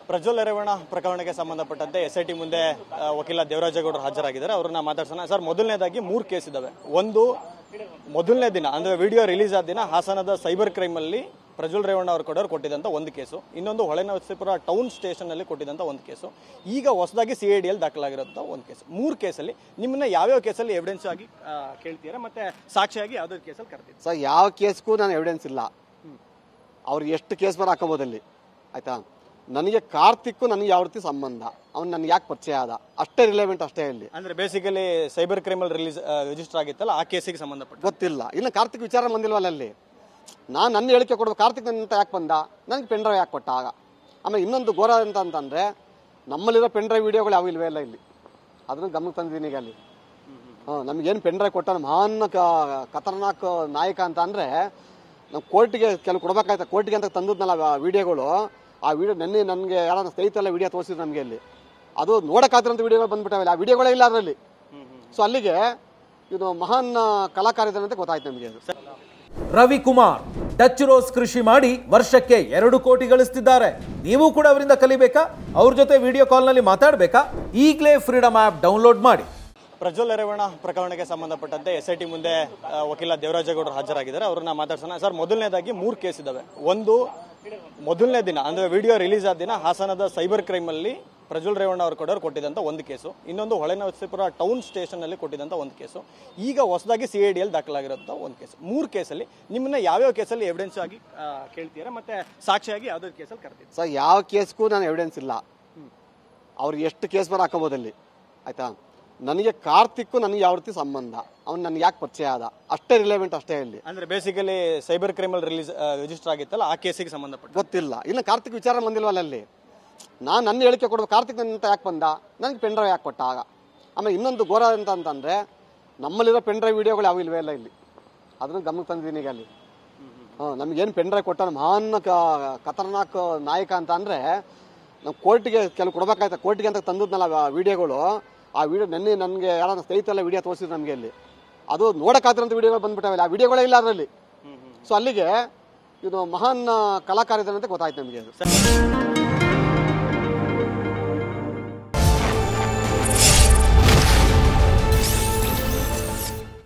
ಪ್ರಜ್ವಲ್ ರೇವಣ್ಣ ಪ್ರಕರಣಕ್ಕೆ ಸಂಬಂಧಪಟ್ಟಂತೆ ಎಸ್ಐಟಿ ಮುಂದೆ ವಕೀಲ ದೇವರಾಜೇಗೌಡರು ಹಾಜರಾಗಿದ್ದಾರೆ. ಅವ್ರನ್ನ ಮಾತಾಡ್ಸೋಣ. ಸರ್, ಮೊದಲನೇದಾಗಿ 3 ಕೇಸ್ ಇದಾವೆ. ಒಂದು, ಮೊದಲನೇ ದಿನ ಅಂದ್ರೆ ವಿಡಿಯೋ ರಿಲೀಸ್ ಆದ ದಿನ ಹಾಸನದ ಸೈಬರ್ ಕ್ರೈಮ್ ಅಲ್ಲಿ ಪ್ರಜ್ವಲ್ ರೇವಣ್ಣ ಅವರು ಕೊಟ್ಟಿದ್ದಂತ ಒಂದು ಕೇಸು, ಇನ್ನೊಂದು ಹೊಳೆನರಸೀಪುರ ಟೌನ್ ಸ್ಟೇಷನ್ ಅಲ್ಲಿ ಕೊಟ್ಟಿದ್ದಂತ ಒಂದು ಕೇಸು, ಈಗ ಹೊಸದಾಗಿ CID ದಾಖಲಾಗಿರೋಂಥ ಒಂದು ಕೇಸು. 3 ಕೇಸಲ್ಲಿ ನಿಮ್ಮನ್ನ ಯಾವ್ಯಾವ ಕೇಸಲ್ಲಿ ಎವಿಡೆನ್ಸ್ ಆಗಿ ಕೇಳ್ತೀರಾ ಮತ್ತೆ ಸಾಕ್ಷಿಯಾಗಿ ಯಾವ್ದಾದ್ರು ಕೇಸಲ್ಲಿ ಕರ್ತೀರಾ? ಸರ್, ಯಾವ ಕೇಸ್ಗೂ ನಾನು ಎವಿಡೆನ್ಸ್ ಇಲ್ಲ. ಅವ್ರು ಎಷ್ಟು ಕೇಸ್ ಬರ ಹಾಕೋಬೋದಲ್ಲಿ, ಆಯ್ತಾ? ನನಗೆ ಕಾರ್ತಿಕ್ಕು ನನಗೆ ಯಾವ ರೀತಿ ಸಂಬಂಧ, ಅವ್ನು ನನಗೆ ಯಾಕೆ ಪರಿಚಯ ಆದ, ಅಷ್ಟೇ ರಿಲೆವೆಂಟ್ ಅಷ್ಟೇ ಇಲ್ಲಿ. ಅಂದ್ರೆ ಬೇಸಿಕಲಿ ಸೈಬರ್ ಕ್ರೈಮ್ ಅಲ್ಲಿ ರಿಜಿಸ್ಟರ್ ಆಗಿತ್ತಲ್ಲ, ಆ ಕೇಸಿಗೆ ಸಂಬಂಧಪಟ್ಟ ಗೊತ್ತಿಲ್ಲ. ಇನ್ನು ಕಾರ್ತಿಕ್ ವಿಚಾರ ಬಂದಿಲ್ವಲ್ಲ ಅಲ್ಲಿ. ನಾನು ನನ್ನ ಹೇಳಿಕೆ ಕೊಡ್ಬೇಕು, ಕಾರ್ತಿಕ್ ನನ್ನ ಯಾಕೆ ಬಂದ, ನನಗೆ ಪೆನ್ ಡ್ರೈವ್ ಯಾಕೆ ಕೊಟ್ಟ ಆಗ. ಆಮೇಲೆ ಇನ್ನೊಂದು ಘೋರ ಅಂತಂದ್ರೆ ನಮ್ಮಲ್ಲಿರೋ ಪೆನ್ ಡ್ರೈವ್ ವಿಡಿಯೋಗಳು ಯಾವ ಇಲ್ವೇ ಇಲ್ಲ ಇಲ್ಲಿ. ಅದನ್ನು ಗಮನಕ್ಕೆ ತಂದಿದ್ದೀನಿ ಈಗ ಅಲ್ಲಿ. ನಮಗೇನು ಪೆನ್ ಡ್ರೈವ್ ಕೊಟ್ಟ ಮಹಾನ್ ಖತರ್ನಾಕ್ ನಾಯಕ ಅಂತ ಅಂದರೆ ನಾವು ಕೋರ್ಟಿಗೆ ಕೆಲವು ಕೊಡ್ಬೇಕಾಯ್ತು. ಕೋರ್ಟಿಗೆ ಅಂತ ತಂದದ್ನಲ್ಲ ವಿಡಿಯೋಗಳು, ಆ ವಿಡಿಯೋ ನೆನ್ನೆ ನನಗೆ ಯಾರು ಸ್ನೇಹಿತರೆಲ್ಲ ವಿಡಿಯೋ ತೋರಿಸಿದ್ರು ನಮಗೆ ಅಲ್ಲಿ. ಅದು ನೋಡೋಕ್ಕಾದ್ರಂಥ ವಿಡಿಯೋಗಳು ಬಂದ್ಬಿಟ್ಟಾವೆ, ಆ ವಿಡಿಯೋಗಳೇ ಇಲ್ಲ ಅದರಲ್ಲಿ. ಸೊ ಅಲ್ಲಿಗೆ ಇದು ಮಹಾನ್ ಕಲಾಕಾರ ಇದ್ದಾನೆ ಅಂತ ಗೊತ್ತಾಯ್ತು ನಮಗೆ. ಅದು ರವಿಕುಮಾರ್ ಡಚ್ ರೋಸ್ ಕೃಷಿ ಮಾಡಿ ವರ್ಷಕ್ಕೆ 2 ಕೋಟಿ ಗಳಿಸ್ತಿದ್ದಾರೆ. ನೀವು ಕೂಡ ಅವರಿಂದ ಕಲಿಬೇಕಾ? ಅವ್ರ ಜೊತೆ ವಿಡಿಯೋ ಕಾಲ್ನಲ್ಲಿ ಮಾತಾಡಬೇಕಾ? ಈಗಲೇ ಫ್ರೀಡಮ್ ಆ್ಯಪ್ ಡೌನ್ಲೋಡ್ ಮಾಡಿ. ಪ್ರಜ್ವಲ್ ರೇವಣ್ಣ ಪ್ರಕರಣಕ್ಕೆ ಸಂಬಂಧಪಟ್ಟಂತೆ ಎಸ್ಐಟಿ ಮುಂದೆ ವಕೀಲ ದೇವರಾಜೇಗೌಡರು ಹಾಜರಾಗಿದ್ದಾರೆ. ಅವ್ರನ್ನ ಮಾತಾಡ್ಸೋಣ. ಸರ್, ಮೊದಲನೇದಾಗಿ 3 ಕೇಸ್ ಇದಾವೆ. ಒಂದು, ಮೊದಲನೇ ದಿನ ಅಂದ್ರೆ ವಿಡಿಯೋ ರಿಲೀಸ್ ಆದ ದಿನ ಹಾಸನದ ಸೈಬರ್ ಕ್ರೈಮ್ ಅಲ್ಲಿ ಪ್ರಜ್ವಲ್ ರೇವಣ್ಣ ಅವರು ಕೊಟ್ಟಿದ್ದಂತ ಒಂದು ಕೇಸು, ಇನ್ನೊಂದು ಹೊಳೆನರಸೀಪುರ ಟೌನ್ ಸ್ಟೇಷನ್ ಅಲ್ಲಿ ಕೊಟ್ಟಿದ್ದಂತ ಒಂದು ಕೇಸು, ಈಗ ಹೊಸದಾಗಿ CID ದಾಖಲಾಗಿರೋಂಥ ಒಂದು ಕೇಸು. 3 ಕೇಸಲ್ಲಿ ನಿಮ್ಮನ್ನ ಯಾವ್ಯಾವ ಕೇಸಲ್ಲಿ ಎವಿಡೆನ್ಸ್ ಆಗಿ ಕೇಳ್ತೀರಾ ಮತ್ತೆ ಸಾಕ್ಷಿಯಾಗಿ ಯಾವ್ದಾದ್ರು ಕೇಸಲ್ಲಿ ಕರ್ತೀರಾ? ಸರ್, ಯಾವ ಕೇಸ್ಗೂ ನಾನು ಎವಿಡೆನ್ಸ್ ಇಲ್ಲ. ಅವ್ರು ಎಷ್ಟು ಕೇಸ್ ಬರ ಹಾಕೋಬೋದಲ್ಲಿ, ಆಯ್ತಾ? ನನಗೆ ಕಾರ್ತಿಕ್ಕು ನನಗೆ ಯಾವ ರೀತಿ ಸಂಬಂಧ, ಅವ್ನು ನನಗೆ ಯಾಕೆ ಪರಿಚಯ ಆದ, ಅಷ್ಟೇ ರಿಲೆವೆಂಟ್ ಅಷ್ಟೇ ಇಲ್ಲಿ. ಅಂದ್ರೆ ಬೇಸಿಕಲಿ ಸೈಬರ್ ಕ್ರೈಮ್ ಅಲ್ಲಿ ರಿಜಿಸ್ಟರ್ ಆಗಿತ್ತಲ್ಲ, ಆ ಕೇಸಿಗೆ ಸಂಬಂಧಪಟ್ಟ ಗೊತ್ತಿಲ್ಲ. ಇನ್ನು ಕಾರ್ತಿಕ್ ವಿಚಾರ ಬಂದಿಲ್ವಲ್ಲ ಅಲ್ಲಿ. ನಾನು ನನ್ನ ಹೇಳಿಕೆ ಕೊಡ್ಬೇಕು, ಕಾರ್ತಿಕ್ ನನ್ನ ಯಾಕೆ ಬಂದ, ನನಗೆ ಪೆನ್ ಡ್ರೈವ್ ಯಾಕೆ ಕೊಟ್ಟ ಆಗ. ಆಮೇಲೆ ಇನ್ನೊಂದು ಘೋರ ಅಂತಂದ್ರೆ ನಮ್ಮಲ್ಲಿರೋ ಪೆನ್ ಡ್ರೈವ್ ವಿಡಿಯೋಗಳು ಯಾವ ಇಲ್ವೇ ಇಲ್ಲ ಇಲ್ಲಿ. ಅದನ್ನು ಗಮನಕ್ಕೆ ತಂದಿದ್ದೀನಿ ಈಗ ಅಲ್ಲಿ. ನಮಗೇನು ಪೆನ್ ಡ್ರೈವ್ ಕೊಟ್ಟ ಮಹಾನ್ ಖತರ್ನಾಕ್ ನಾಯಕ ಅಂತ ಅಂದರೆ ನಾವು ಕೋರ್ಟಿಗೆ ಕೆಲವು ಕೊಡ್ಬೇಕಾಯ್ತು. ಕೋರ್ಟಿಗೆ ಅಂತ ತಂದದ್ನಲ್ಲ ವಿಡಿಯೋಗಳು, ಆ ವಿಡಿಯೋ ನೆನ್ನೆ ನನಗೆ ಯಾರು ಸ್ನೇಹಿತರೆಲ್ಲ ವಿಡಿಯೋ ತೋರಿಸಿದ್ರು ನಮಗೆ ಅಲ್ಲಿ. ಅದು ನೋಡೋಕ್ಕಾದ್ರಂಥ ವಿಡಿಯೋಗಳು ಬಂದ್ಬಿಟ್ಟಾವೆ, ಆ ವಿಡಿಯೋಗಳೇ ಇಲ್ಲ ಅದರಲ್ಲಿ. ಸೊ ಅಲ್ಲಿಗೆ ಇದು ಮಹಾನ್ ಕಲಾಕಾರ ಇದ್ದಾನೆ ಅಂತ ಗೊತ್ತಾಯ್ತು ನಮಗೆ. ಅದು